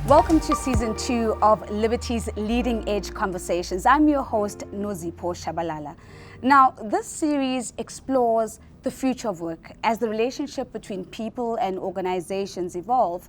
Welcome to Season 2 of Liberty's Leading Edge Conversations. I'm your host, Nozipho Shabalala. Now, this series explores the future of work. As the relationship between people and organizations evolve,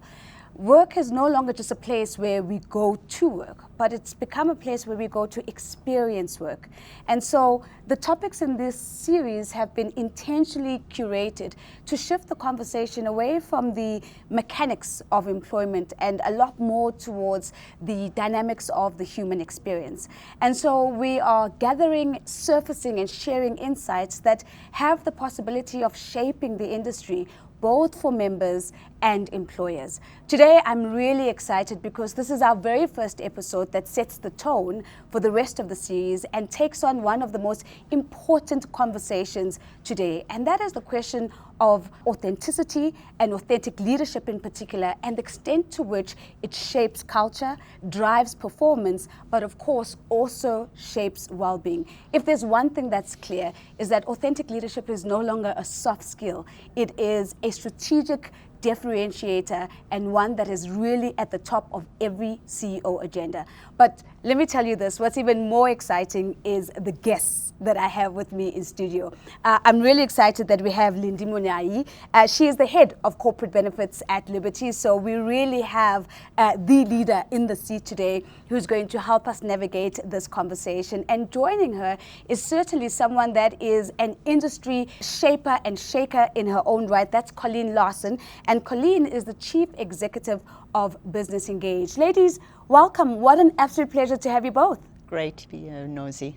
work is no longer just a place where we go to work, but it's become a place where we go to experience work. And so the topics in this series have been intentionally curated to shift the conversation away from the mechanics of employment and a lot more towards the dynamics of the human experience. And so we are gathering, surfacing, and sharing insights that have the possibility of shaping the industry both for members and employers. Today, I'm really excited because this is our very first episode that sets the tone for the rest of the series and takes on one of the most important conversations today, and that is the question of authenticity and authentic leadership in particular, and the extent to which it shapes culture, drives performance, but of course also shapes well-being. If there's one thing that's clear, is that authentic leadership is no longer a soft skill. It is a strategic differentiator and one that is really at the top of every CEO agenda. But let me tell you this, what's even more exciting is the guests that I have with me in studio. I'm really excited that we have Lindy Munai. She is the head of corporate benefits at Liberty. So we really have the leader in the seat today who's going to help us navigate this conversation. And joining her is certainly someone that is an industry shaper and shaker in her own right. That's Colleen Larson. And Colleen is the Chief Executive of Business Engage. Ladies, welcome. What an absolute pleasure to have you both. Great to be here, Nosy.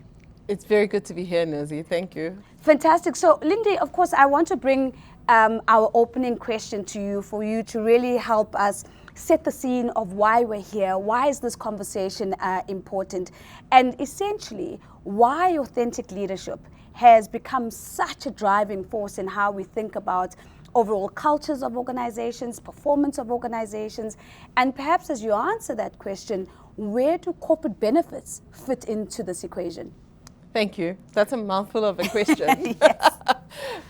It's very good to be here, Nosy. Thank you. Fantastic. So, Lindy, of course, I want to bring our opening question to you for you to really help us set the scene of why we're here. Why is this conversation important? And essentially, why authentic leadership has become such a driving force in how we think about overall cultures of organizations, performance of organizations, and perhaps as you answer that question, where do corporate benefits fit into this equation? Thank you. That's a mouthful of a question. Yes.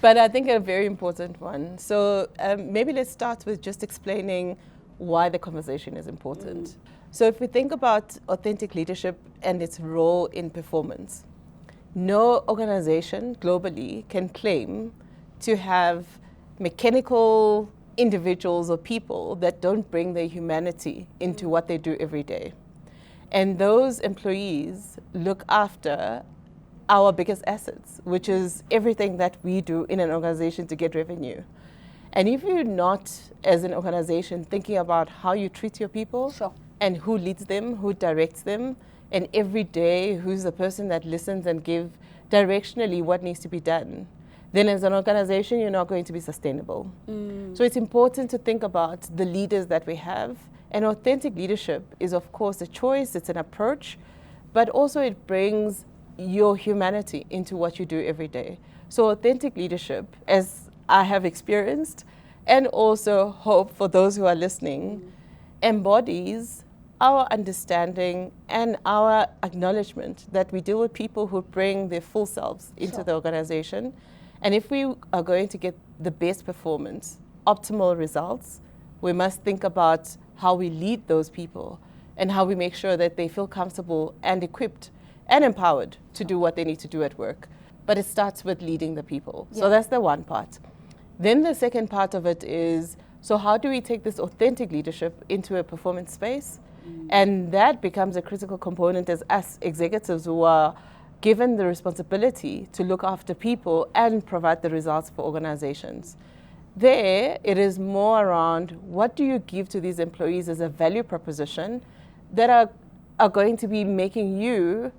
But I think a very important one. So maybe let's start with just explaining why the conversation is important. So if we think about authentic leadership and its role in performance, no organization globally can claim to have mechanical individuals or people that don't bring their humanity into what they do every day. And those employees look after our biggest assets, which is everything that we do in an organization to get revenue. And if you're not, as an organization, thinking about how you treat your people, Sure. and who leads them, who directs them, and every day who's the person that listens and give directionally what needs to be done, then as an organization, you're not going to be sustainable. So it's important to think about the leaders that we have. And authentic leadership is, of course, a choice, it's an approach, but also it brings your humanity into what you do every day. So authentic leadership, as I have experienced, and also hope for those who are listening, embodies our understanding and our acknowledgement that we deal with people who bring their full selves into the organization. And if we are going to get the best performance, optimal results, we must think about how we lead those people and how we make sure that they feel comfortable and equipped and empowered to do what they need to do at work. But it starts with leading the people. So that's the one part. Then the second part of it is, so how do we take this authentic leadership into a performance space? And that becomes a critical component as us executives who are given the responsibility to look after people and provide the results for organizations. There, it is more around what do you give to these employees as a value proposition that are going to be making you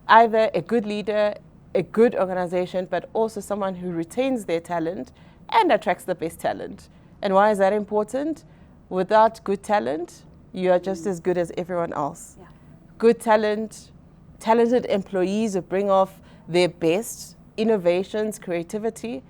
either a good leader, a good organization, but also someone who retains their talent and attracts the best talent. And why is that important? Without good talent, you are just as good as everyone else. Yeah. Good talent, talented employees who bring off their best, innovations, creativity,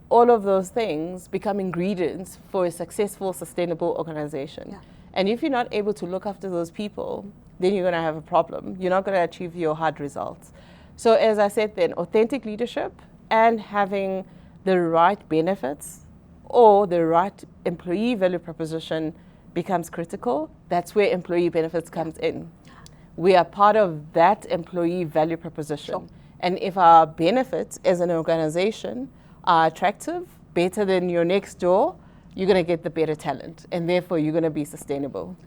all of those things become ingredients for a successful, sustainable organization. Yeah. And if you're not able to look after those people, then you're going to have a problem. You're not going to achieve your hard results. So as I said then, authentic leadership and having the right benefits or the right employee value proposition becomes critical, that's where employee benefits comes in. We are part of that employee value proposition. Sure. And if our benefits as an organization are attractive, better than your next door, you're going to get the better talent, and therefore you're going to be sustainable.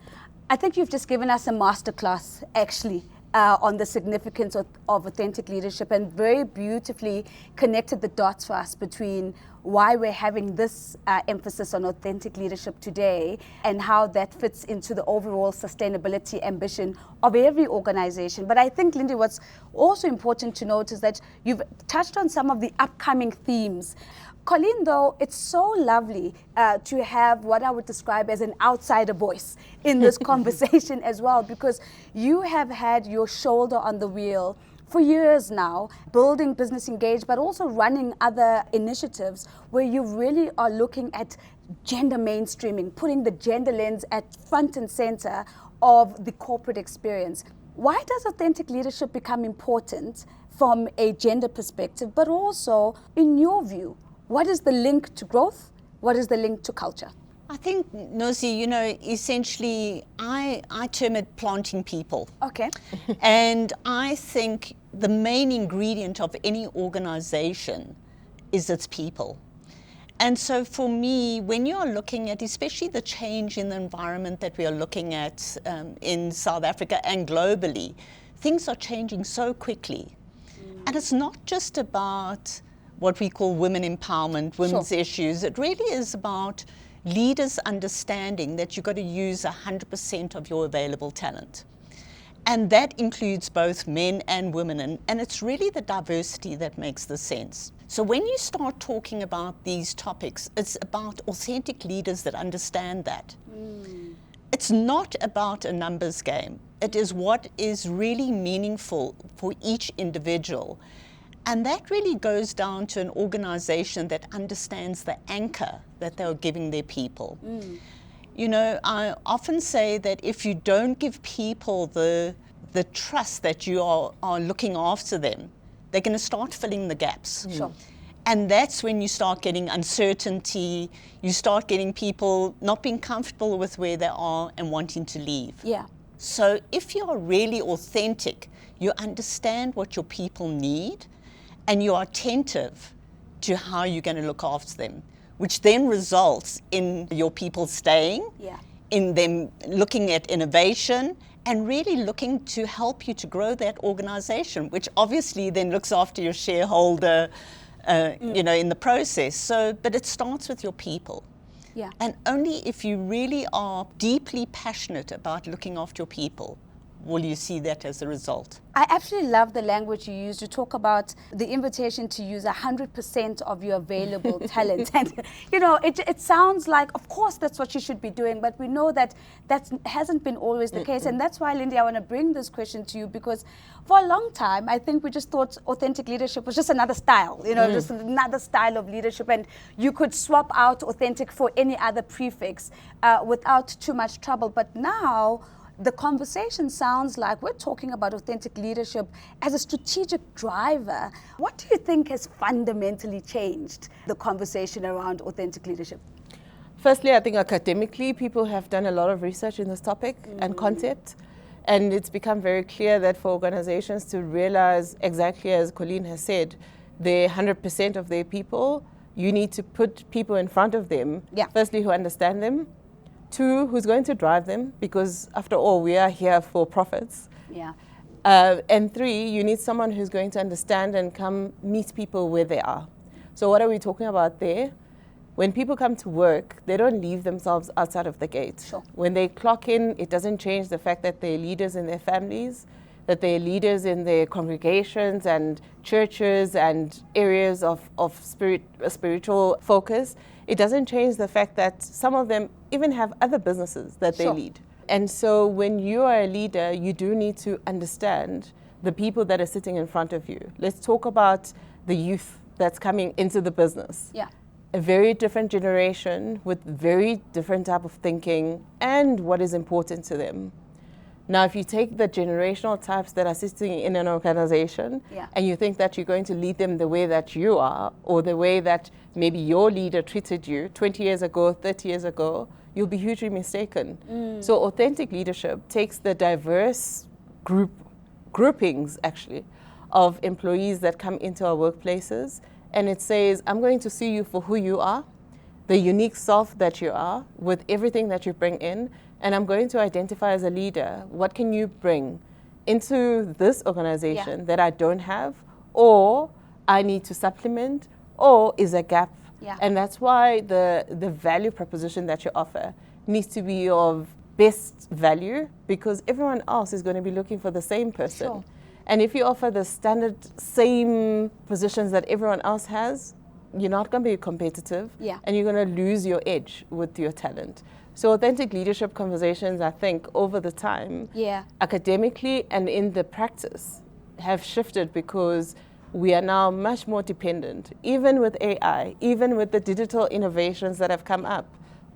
I think you've just given us a masterclass, actually, on the significance of authentic leadership, and very beautifully connected the dots for us between why we're having this emphasis on authentic leadership today and how that fits into the overall sustainability ambition of every organization. But I think, Lindy, what's also important to note is that you've touched on some of the upcoming themes. Colleen, though, it's so lovely to have what I would describe as an outsider voice in this conversation as well, because you have had your shoulder on the wheel for years now, building Business Engage, but also running other initiatives where you really are looking at gender mainstreaming, putting the gender lens at front and center of the corporate experience. Why does authentic leadership become important from a gender perspective, but also, in your view, what is the link to growth? What is the link to culture? I think, Nozi, essentially, I term it planting people. Okay. And I think the main ingredient of any organization is its people. And so for me, when you're looking at especially the change in the environment that we are looking at in South Africa and globally, things are changing so quickly. And it's not just about what we call women empowerment, women's issues. It really is about leaders understanding that you've got to use 100% of your available talent. And that includes both men and women. And it's really the diversity that makes the sense. So when you start talking about these topics, it's about authentic leaders that understand that. It's not about a numbers game. It is what is really meaningful for each individual. And that really goes down to an organization that understands the anchor that they're giving their people. I often say that if you don't give people the trust that you are looking after them, they're going to start filling the gaps. Sure. And that's when you start getting uncertainty, you start getting people not being comfortable with where they are and wanting to leave. Yeah. So if you're really authentic, you understand what your people need, and you're attentive to how you're going to look after them, which then results in your people staying, in them looking at innovation, and really looking to help you to grow that organization, which obviously then looks after your shareholder, in the process. So, but it starts with your people. Yeah. And only if you really are deeply passionate about looking after your people will you see that as a result. I absolutely love the language you use. You talk about the invitation to use 100% of your available talent. And, it sounds like, of course, that's what you should be doing, but we know that that hasn't been always the case. And that's why, Lindy, I want to bring this question to you, because for a long time, I think we just thought authentic leadership was just another style, just another style of leadership. And you could swap out authentic for any other prefix without too much trouble. But now, the conversation sounds like we're talking about authentic leadership as a strategic driver. What do you think has fundamentally changed the conversation around authentic leadership? Firstly, I think academically, people have done a lot of research in this topic and concept. And it's become very clear that for organizations to realize, exactly as Colleen has said, they're 100% of their people, you need to put people in front of them, firstly, who understand them. 2, who's going to drive them, because after all, we are here for profits. Yeah. And 3, you need someone who's going to understand and come meet people where they are. So what are we talking about there? When people come to work, they don't leave themselves outside of the gate. Sure. When they clock in, it doesn't change the fact that they're leaders in their families, that they're leaders in their congregations and churches and areas of spiritual focus. It doesn't change the fact that some of them even have other businesses that they lead. And so when you are a leader, you do need to understand the people that are sitting in front of you. Let's talk about the youth that's coming into the business. Yeah. A very different generation with very different type of thinking and what is important to them. Now, if you take the generational types that are sitting in an organization and you think that you're going to lead them the way that you are, or the way that maybe your leader treated you 20 years ago, 30 years ago, you'll be hugely mistaken. So authentic leadership takes the diverse groupings actually of employees that come into our workplaces, and it says, I'm going to see you for who you are, the unique self that you are, with everything that you bring in, and I'm going to identify as a leader, what can you bring into this organization that I don't have, or I need to supplement, or is a gap. And that's why the value proposition that you offer needs to be of best value, because everyone else is going to be looking for the same person. Sure. And if you offer the standard same positions that everyone else has, you're not going to be competitive, and you're going to lose your edge with your talent. So authentic leadership conversations, I think, over the time, academically and in the practice, have shifted because we are now much more dependent. Even with AI, even with the digital innovations that have come up,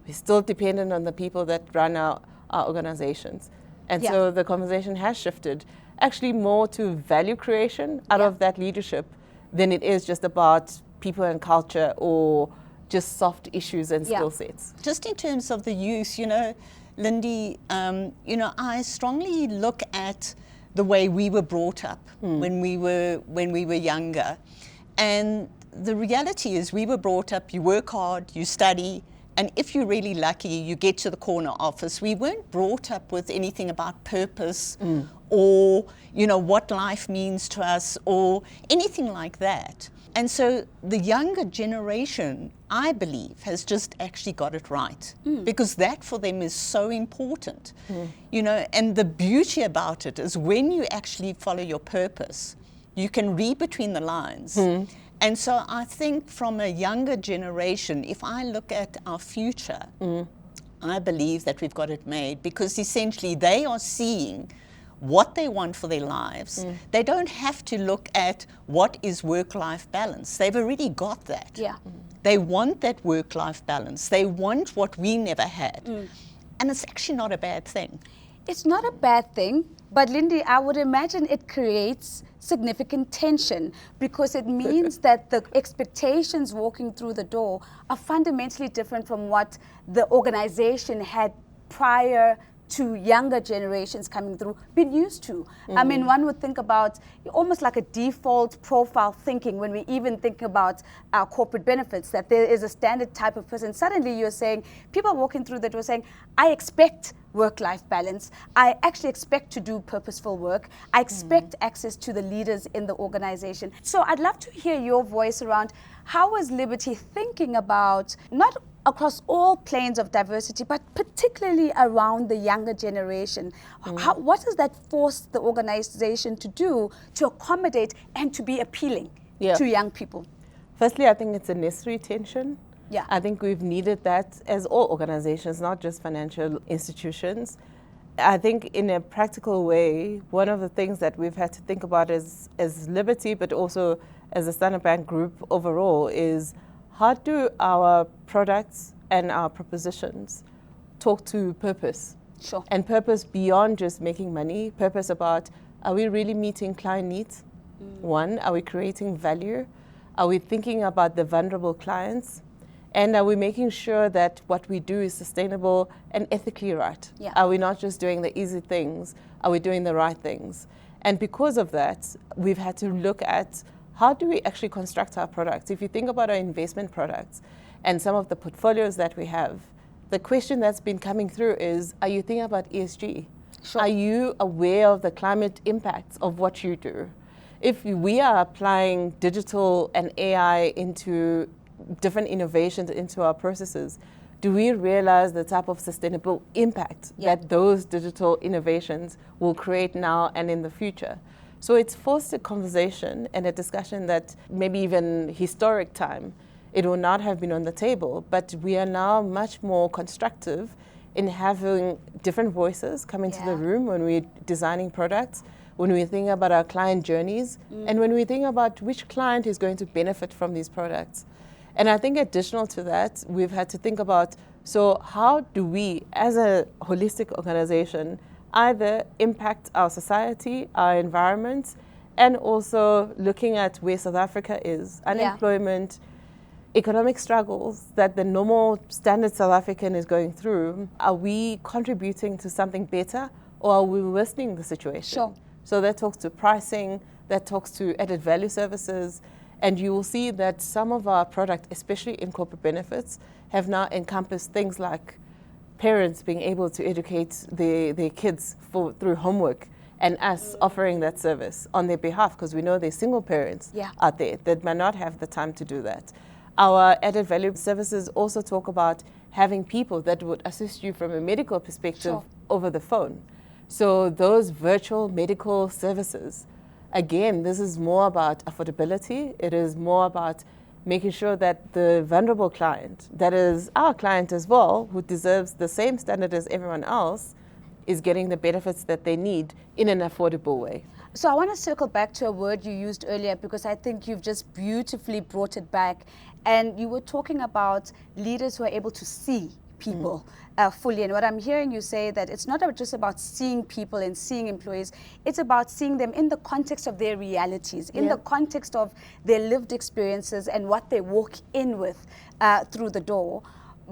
we're still dependent on the people that run our organizations. And so the conversation has shifted actually more to value creation out of that leadership than it is just about people and culture or just soft issues and skill sets. Just in terms of the youth, you know, Lindy, you know, I strongly look at the way we were brought up when we were younger. And the reality is we were brought up, you work hard, you study, and if you're really lucky, you get to the corner office. We weren't brought up with anything about purpose or, you know, what life means to us or anything like that. And so the younger generation, I believe, has just actually got it right, because that for them is so important. You know, and the beauty about it is when you actually follow your purpose, you can read between the lines. And so I think from a younger generation, if I look at our future, I believe that we've got it made, because essentially they are seeing what they want for their lives. They don't have to look at what is work-life balance. They've already got that. They want that work-life balance. They want what we never had. And it's actually not a bad thing. It's not a bad thing, but Lindy, I would imagine it creates significant tension, because it means that the expectations walking through the door are fundamentally different from what the organization had prior to younger generations coming through been used to. I mean, one would think about almost like a default profile thinking when we even think about our corporate benefits, that there is a standard type of person. Suddenly you're saying, people walking through the door saying, I expect work-life balance. I actually expect to do purposeful work. I expect access to the leaders in the organization. So I'd love to hear your voice around how is Liberty thinking about, not across all planes of diversity, but particularly around the younger generation. What does that force the organization to do to accommodate and to be appealing to young people? Firstly, I think it's a necessary tension. Yeah. I think we've needed that as all organizations, not just financial institutions. I think in a practical way, one of the things that we've had to think about as Liberty, but also as a Standard Bank Group overall, is how do our products and our propositions talk to purpose? Sure. And purpose beyond just making money, purpose about, are we really meeting client needs? One, are we creating value? Are we thinking about the vulnerable clients? And are we making sure that what we do is sustainable and ethically right? Yeah. Are we not just doing the easy things? Are we doing the right things? And because of that, we've had to look at how do we actually construct our products? If you think about our investment products and some of the portfolios that we have, the question that's been coming through is, are you thinking about ESG? Sure. Are you aware of the climate impacts of what you do? If we are applying digital and AI into different innovations into our processes, do we realize the type of sustainable impact that those digital innovations will create now and in the future? So it's forced a conversation and a discussion that maybe even historic time, it will not have been on the table, but we are now much more constructive in having different voices come into the room when we're designing products, when we think about our client journeys, and when we think about which client is going to benefit from these products. And I think additional to that, we've had to think about, so how do we, as a holistic organization, either impact our society, our environment, and also looking at where South Africa is, unemployment, economic struggles that the normal standard South African is going through, are we contributing to something better, or are we worsening the situation? Sure. So that talks to pricing, that talks to added value services, and you will see that some of our product, especially in corporate benefits, have now encompassed things like parents being able to educate their kids through homework, and us offering that service on their behalf, because we know there's single parents out there that might not have the time to do that. Our added value services also talk about having people that would assist you from a medical perspective over the phone. So those virtual medical services, again, this is more about affordability. It is more about making sure that the vulnerable client, that is our client as well, who deserves the same standard as everyone else, is getting the benefits that they need in an affordable way. So I want to circle back to a word you used earlier, because I think you've just beautifully brought it back. And you were talking about leaders who are able to see people fully. And what I'm hearing you say, that it's not just about seeing people and seeing employees, it's about seeing them in the context of their realities, in the context of their lived experiences and what they walk in with through the door.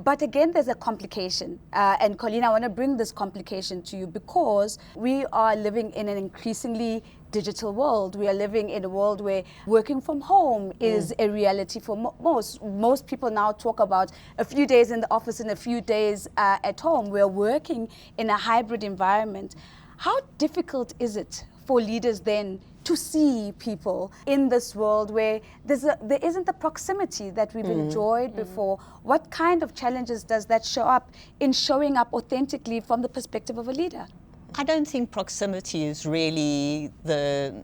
But again, there's a complication. And Colleen, I want to bring this complication to you, because we are living in an increasingly digital world. We are living in a world where working from home is a reality for most. Most people now talk about a few days in the office and a few days at home. We're working in a hybrid environment. How difficult is it for leaders then to see people in this world where there isn't the proximity that we've enjoyed before? What kind of challenges does that show up in showing up authentically from the perspective of a leader? I don't think proximity is really the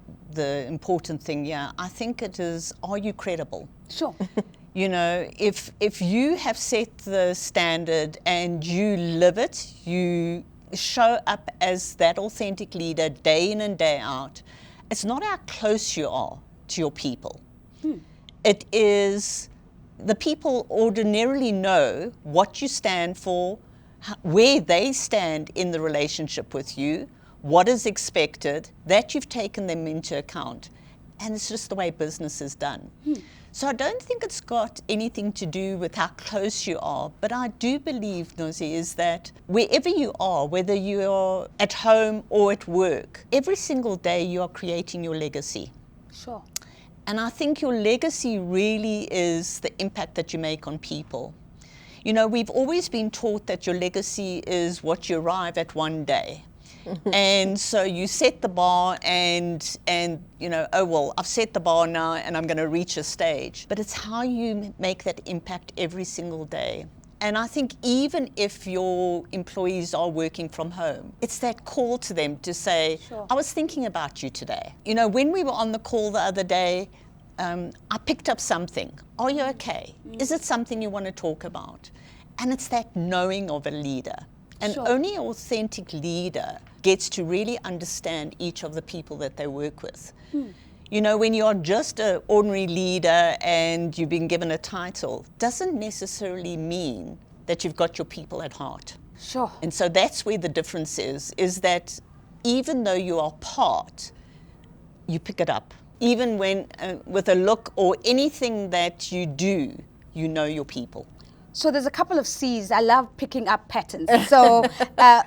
important thing here. I think it is, are you credible? Sure. You know, if you have set the standard and you live it, you show up as that authentic leader day in and day out, it's not how close you are to your people. It is the people ordinarily know what you stand for, where they stand in the relationship with you, what is expected, that you've taken them into account. And it's just the way business is done. So I don't think it's got anything to do with how close you are, but I do believe, Nozi, is that wherever you are, whether you are at home or at work, every single day you are creating your legacy. Sure. And I think your legacy really is the impact that you make on people. You know, we've always been taught that your legacy is what you arrive at one day. And so you set the bar and you know, oh, well, I've set the bar now and I'm going to reach a stage. But it's how you make that impact every single day. And I think even if your employees are working from home, it's that call to them to say, I was thinking about you today. You know, when we were on the call the other day, I picked up something. Are you okay? Is it something you want to talk about? And it's that knowing of a leader. And only an authentic leader gets to really understand each of the people that they work with. You know, when you're just an ordinary leader and you've been given a title, doesn't necessarily mean that you've got your people at heart. Sure. And so that's where the difference is that even though you are part, you pick it up. Even when, with a look or anything that you do, you know your people. So there's a couple of C's. I love picking up patterns. So,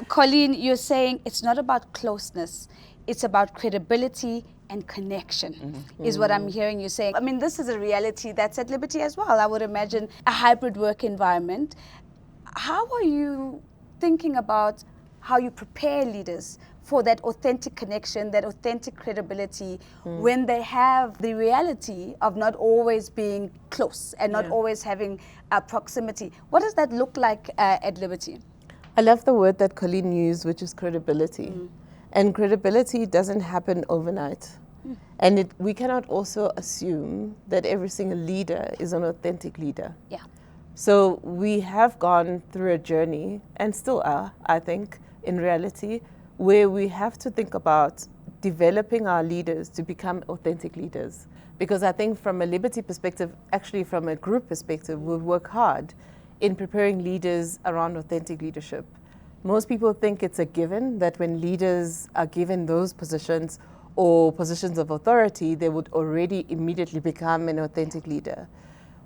Colleen, you're saying it's not about closeness. It's about credibility and connection, is what I'm hearing you saying. I mean, this is a reality that's at Liberty as well. I would imagine a hybrid work environment. How are you thinking about how you prepare leaders for that authentic connection, that authentic credibility, when they have the reality of not always being close and not always having proximity? What does that look like at Liberty? I love the word that Colleen used, which is credibility. And credibility doesn't happen overnight. And we cannot also assume that every single leader is an authentic leader. Yeah. So we have gone through a journey, and still are, I think, in reality, where we have to think about developing our leaders to become authentic leaders. Because I think from a Liberty perspective, actually from a group perspective, we'll work hard in preparing leaders around authentic leadership. Most people think it's a given that when leaders are given those positions or positions of authority, they would already immediately become an authentic leader.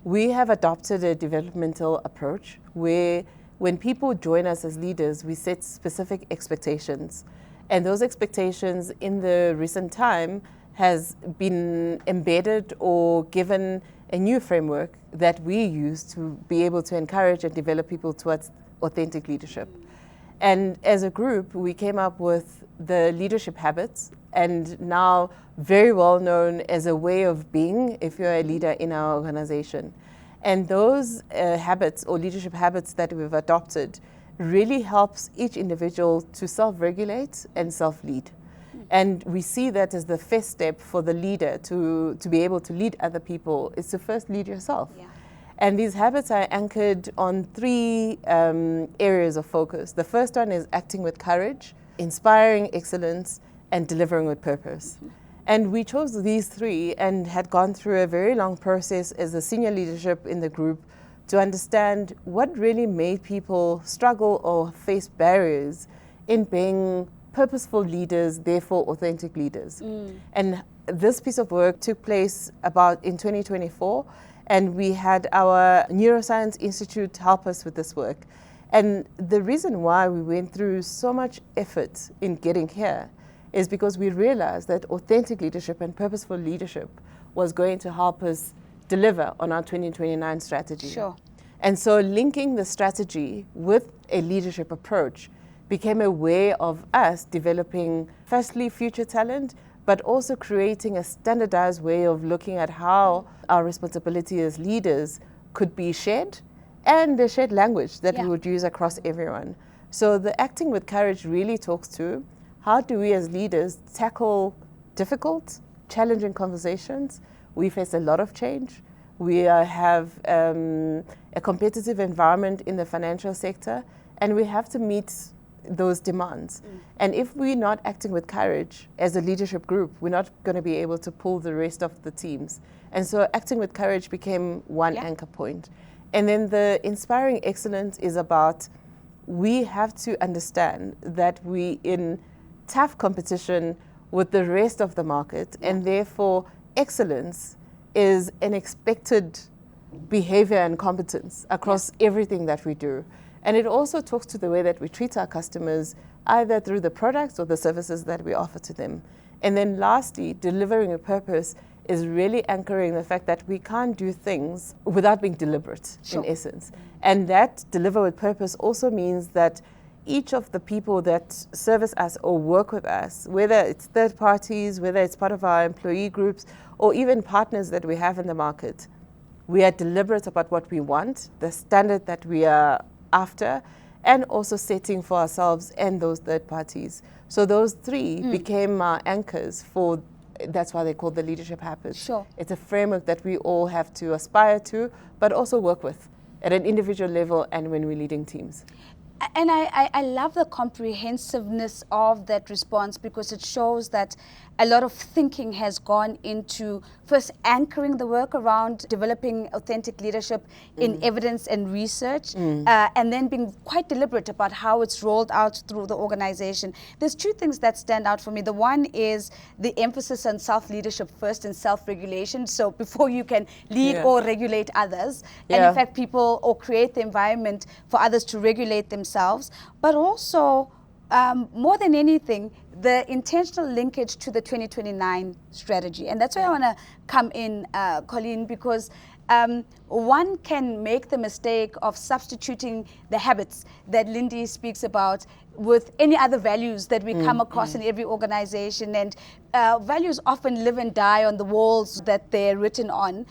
we have adopted a developmental approach where when people join us as leaders, we set specific expectations. And those expectations in the recent time has been embedded or given a new framework that we use to be able to encourage and develop people towards authentic leadership. And as a group, we came up with the leadership habits, and now very well known as a way of being if you're a leader in our organization. And those habits or leadership habits that we've adopted really helps each individual to self-regulate and self-lead. And we see that as the first step for the leader to be able to lead other people is to first lead yourself. Yeah. And these habits are anchored on three areas of focus. The first one is acting with courage, inspiring excellence, and delivering with purpose. Mm-hmm. And we chose these three and had gone through a very long process as the senior leadership in the group to understand what really made people struggle or face barriers in being purposeful leaders, therefore authentic leaders. And this piece of work took place about in 2024, and we had our Neuroscience Institute help us with this work. And the reason why we went through so much effort in getting here is because we realized that authentic leadership and purposeful leadership was going to help us deliver on our 2029 strategy. Sure. And so linking the strategy with a leadership approach became a way of us developing, firstly, future talent, but also creating a standardized way of looking at how our responsibility as leaders could be shared, and a shared language that we would use across everyone. So the acting with courage really talks to how do we as leaders tackle difficult, challenging conversations. We face a lot of change. We have a competitive environment in the financial sector, and we have to meet those demands. And if we're not acting with courage as a leadership group, we're not going to be able to pull the rest of the teams. And so acting with courage became one anchor point. And then the inspiring excellence is about, we have to understand that we in tough competition with the rest of the market, and therefore excellence is an expected behavior and competence across everything that we do. And it also talks to the way that we treat our customers, either through the products or the services that we offer to them. And then lastly, delivering a purpose is really anchoring the fact that we can't do things without being deliberate, in essence. And that deliver with purpose also means that each of the people that service us or work with us, whether it's third parties, whether it's part of our employee groups, or even partners that we have in the market, we are deliberate about what we want, the standard that we are after, and also setting for ourselves and those third parties. So those three became our anchors for, that's why they call the leadership habits. Sure. It's a framework that we all have to aspire to, but also work with at an individual level and when we're leading teams. And I love the comprehensiveness of that response, because it shows that a lot of thinking has gone into first anchoring the work around developing authentic leadership in evidence and research, and then being quite deliberate about how it's rolled out through the organization. There's two things that stand out for me. The one is the emphasis on self-leadership first and self-regulation. So before you can lead or regulate others, and in fact people or create the environment for others to regulate themselves, but also more than anything, the intentional linkage to the 2029 strategy. And that's why I want to come in, Colleen, because one can make the mistake of substituting the habits that Lindy speaks about with any other values that we come across in every organization. And values often live and die on the walls that they're written on.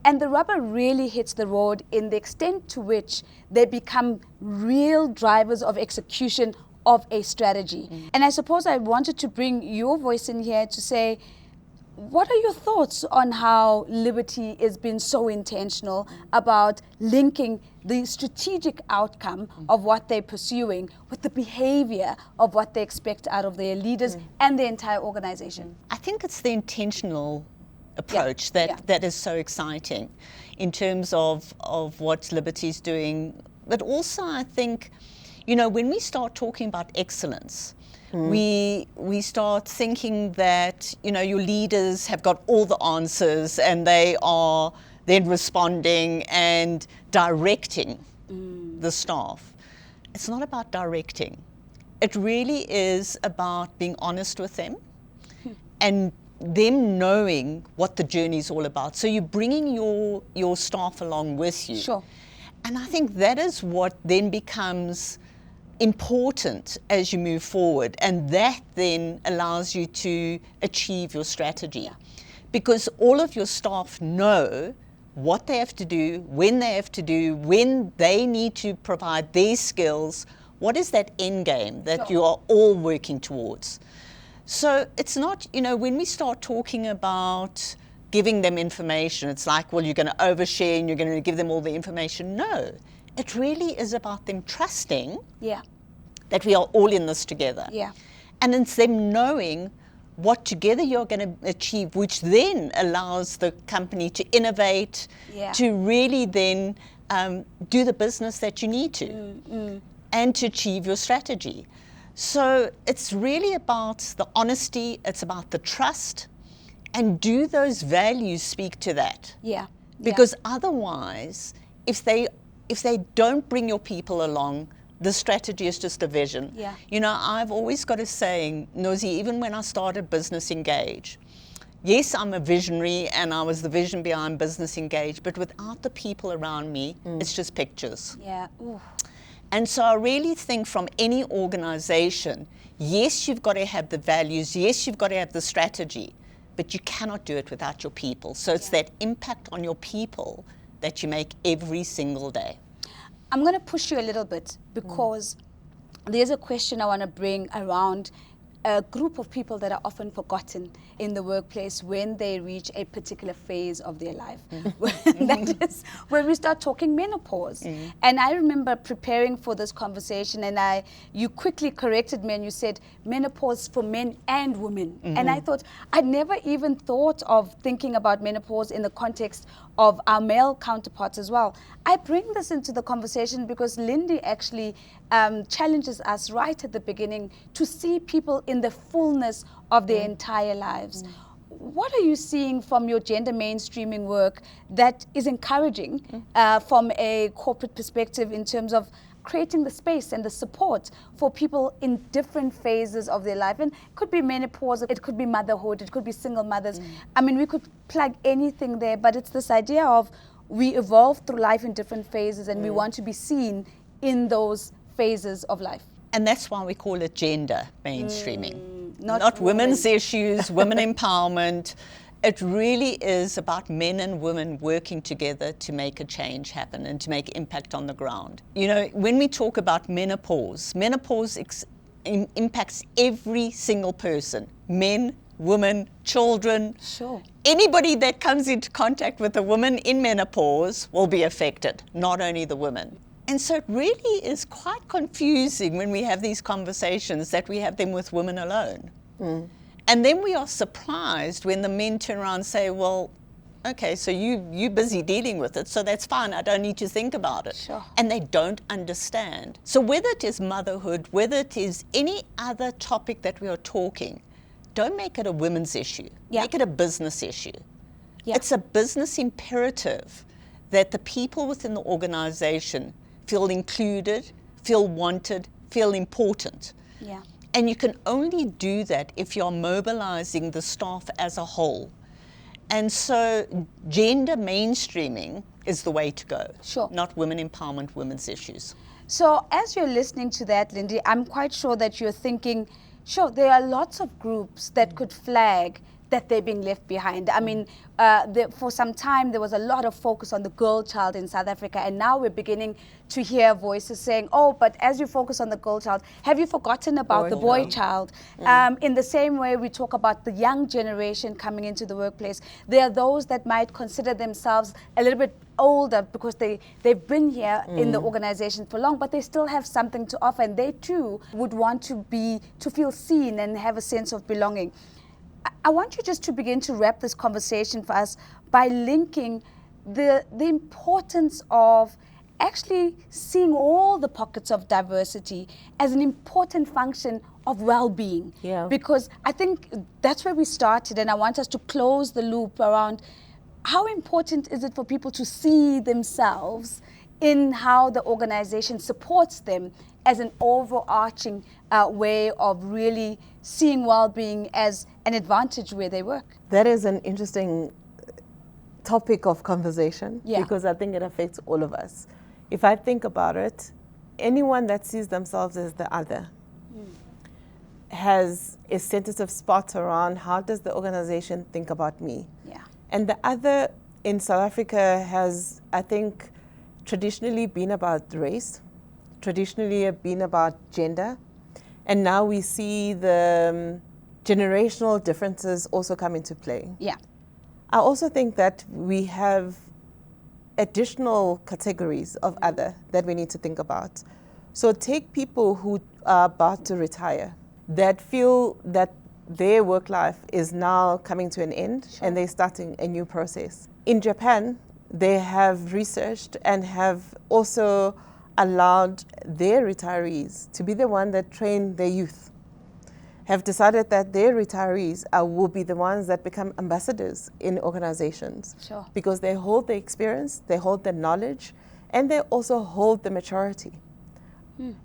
And the rubber really hits the road in the extent to which they become real drivers of execution of a strategy. And I suppose I wanted to bring your voice in here to say, what are your thoughts on how Liberty has been so intentional about linking the strategic outcome of what they're pursuing with the behavior of what they expect out of their leaders and the entire organization? I think it's the intentional approach that is so exciting in terms of what Liberty's doing. But also I think, you know, when we start talking about excellence, we start thinking that, you know, your leaders have got all the answers and they are then responding and directing the staff. It's not about directing. It really is about being honest with them and them knowing what the journey is all about. So you're bringing your staff along with you. Sure. And I think that is what then becomes important as you move forward, and that then allows you to achieve your strategy. Yeah. Because all of your staff know what they have to do, when they have to do, when they need to provide their skills. What is that end game that you are all working towards? So it's not, when we start talking about giving them information, it's like, well, you're going to overshare and you're going to give them all the information. No, it really is about them trusting that we are all in this together. Yeah. And it's them knowing what together you're going to achieve, which then allows the company to innovate, to really then do the business that you need to, and to achieve your strategy. So it's really about the honesty, it's about the trust, and do those values speak to that? Yeah. Because otherwise, if they don't bring your people along, the strategy is just a vision. Yeah. I've always got a saying, Nozi, even when I started Business Engage, yes, I'm a visionary and I was the vision behind Business Engage, but without the people around me, it's just pictures. Yeah. Ooh. And so I really think from any organization, yes, you've got to have the values, yes, you've got to have the strategy, but you cannot do it without your people. So it's that impact on your people that you make every single day. I'm going to push you a little bit because there's a question I want to bring around a group of people that are often forgotten in the workplace when they reach a particular phase of their life. That is when we start talking menopause. And I remember preparing for this conversation, and you quickly corrected me and you said menopause for men and women. And I thought, I never even thought of thinking about menopause in the context of our male counterparts as well. I bring this into the conversation because Lindy actually challenges us right at the beginning to see people in the fullness of their entire lives. What are you seeing from your gender mainstreaming work that is encouraging from a corporate perspective in terms of creating the space and the support for people in different phases of their life? And it could be menopause, it could be motherhood, it could be single mothers. I mean, we could plug anything there, but it's this idea of we evolve through life in different phases and we want to be seen in those phases of life. And that's why we call it gender mainstreaming. Not women's issues, women empowerment. It really is about men and women working together to make a change happen and to make impact on the ground. When we talk about menopause impacts every single person, men, women, children. Sure. Anybody that comes into contact with a woman in menopause will be affected, not only the women. And so it really is quite confusing when we have these conversations that we have them with women alone. And then we are surprised when the men turn around and say, well, okay, so you're busy dealing with it, so that's fine, I don't need to think about it. Sure. And they don't understand. So whether it is motherhood, whether it is any other topic that we are talking, don't make it a women's issue. Yeah. Make it a business issue. Yeah. It's a business imperative that the people within the organization feel included, feel wanted, feel important. Yeah. And you can only do that if you're mobilizing the staff as a whole. And so gender mainstreaming is the way to go. Sure. Not women empowerment, women's issues. So as you're listening to that, Lindy, I'm quite sure that you're thinking, sure, there are lots of groups that could flag that they're being left behind. I mean, for some time there was a lot of focus on the girl child in South Africa, and now we're beginning to hear voices saying, oh, but as you focus on the girl child, have you forgotten about the boy child? In the same way we talk about the young generation coming into the workplace, there are those that might consider themselves a little bit older because they've been here in the organization for long, but they still have something to offer, and they too would want to feel seen and have a sense of belonging. I want you just to begin to wrap this conversation for us by linking the importance of actually seeing all the pockets of diversity as an important function of well-being. Yeah. Because I think that's where we started, and I want us to close the loop around how important is it for people to see themselves in how the organization supports them as an overarching way of really seeing well-being as an advantage where they work? That is an interesting topic of conversation, because I think it affects all of us. If I think about it, anyone that sees themselves as the other has a sensitive spot around how does the organization think about me. Yeah. And the other in South Africa has, I think, traditionally been about race, traditionally been about gender, and now we see the generational differences also come into play. Yeah. I also think that we have additional categories of other that we need to think about. So take people who are about to retire, that feel that their work life is now coming to an end, and they're starting a new process. In Japan, they have researched and have also allowed their retirees to be the one that train their youth, have decided that their retirees will be the ones that become ambassadors in organizations. Sure. Because they hold the experience, they hold the knowledge, and they also hold the maturity.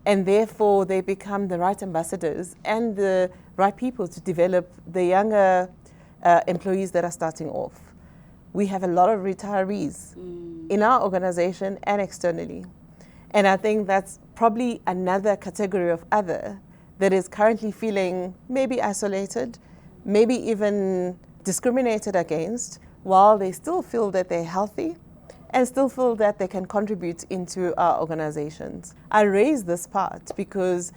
And therefore they become the right ambassadors and the right people to develop the younger employees that are starting off. We have a lot of retirees in our organization and externally. And I think that's probably another category of other that is currently feeling maybe isolated, maybe even discriminated against, while they still feel that they're healthy and still feel that they can contribute into our organizations. I raise this part because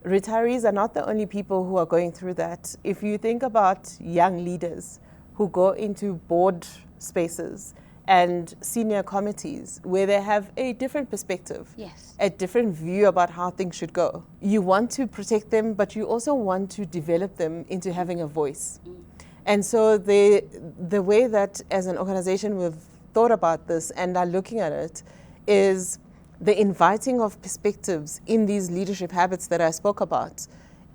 retirees are not the only people who are going through that. If you think about young leaders who go into board spaces and senior committees where they have a different perspective, a different view about how things should go. You want to protect them, but you also want to develop them into having a voice. And so the way that as an organization we've thought about this and are looking at it is the inviting of perspectives in these leadership habits that I spoke about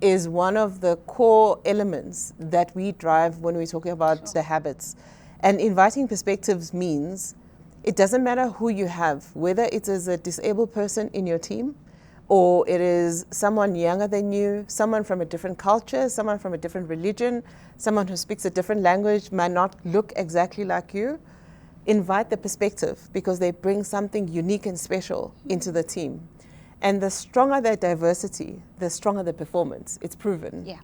is one of the core elements that we drive when we're talking about the habits. And inviting perspectives means it doesn't matter who you have, whether it is a disabled person in your team, or it is someone younger than you, someone from a different culture, someone from a different religion, someone who speaks a different language, might not look exactly like you. Invite the perspective because they bring something unique and special into the team. And the stronger their diversity, the stronger the performance. It's proven. Yeah.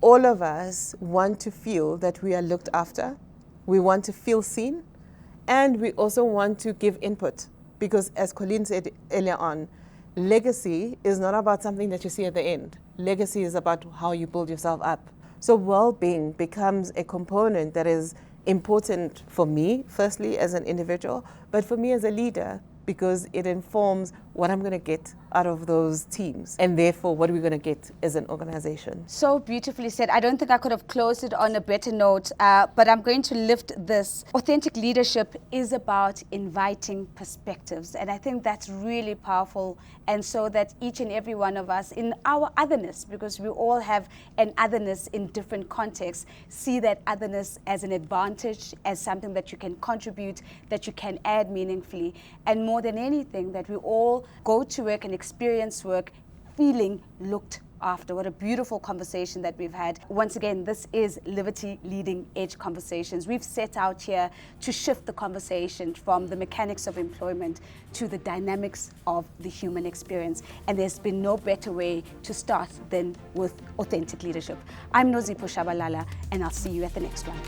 All of us want to feel that we are looked after. We want to feel seen, and we also want to give input because, as Colleen said earlier on, legacy is not about something that you see at the end. Legacy is about how you build yourself up. So well-being becomes a component that is important for me, firstly, as an individual, but for me as a leader, because it informs what I'm going to get out of those teams, and therefore what are we going to get as an organization. So beautifully said. I don't think I could have closed it on a better note, but I'm going to lift this. Authentic leadership is about inviting perspectives, and I think that's really powerful, and so that each and every one of us in our otherness, because we all have an otherness in different contexts, see that otherness as an advantage, as something that you can contribute, that you can add meaningfully, and more than anything, that we all go to work and experience work feeling looked after. What a beautiful conversation that we've had. Once again, this is Liberty Leading Edge Conversations. We've set out here to shift the conversation from the mechanics of employment to the dynamics of the human experience. And there's been no better way to start than with authentic leadership. I'm Nozipho Shabalala, and I'll see you at the next one.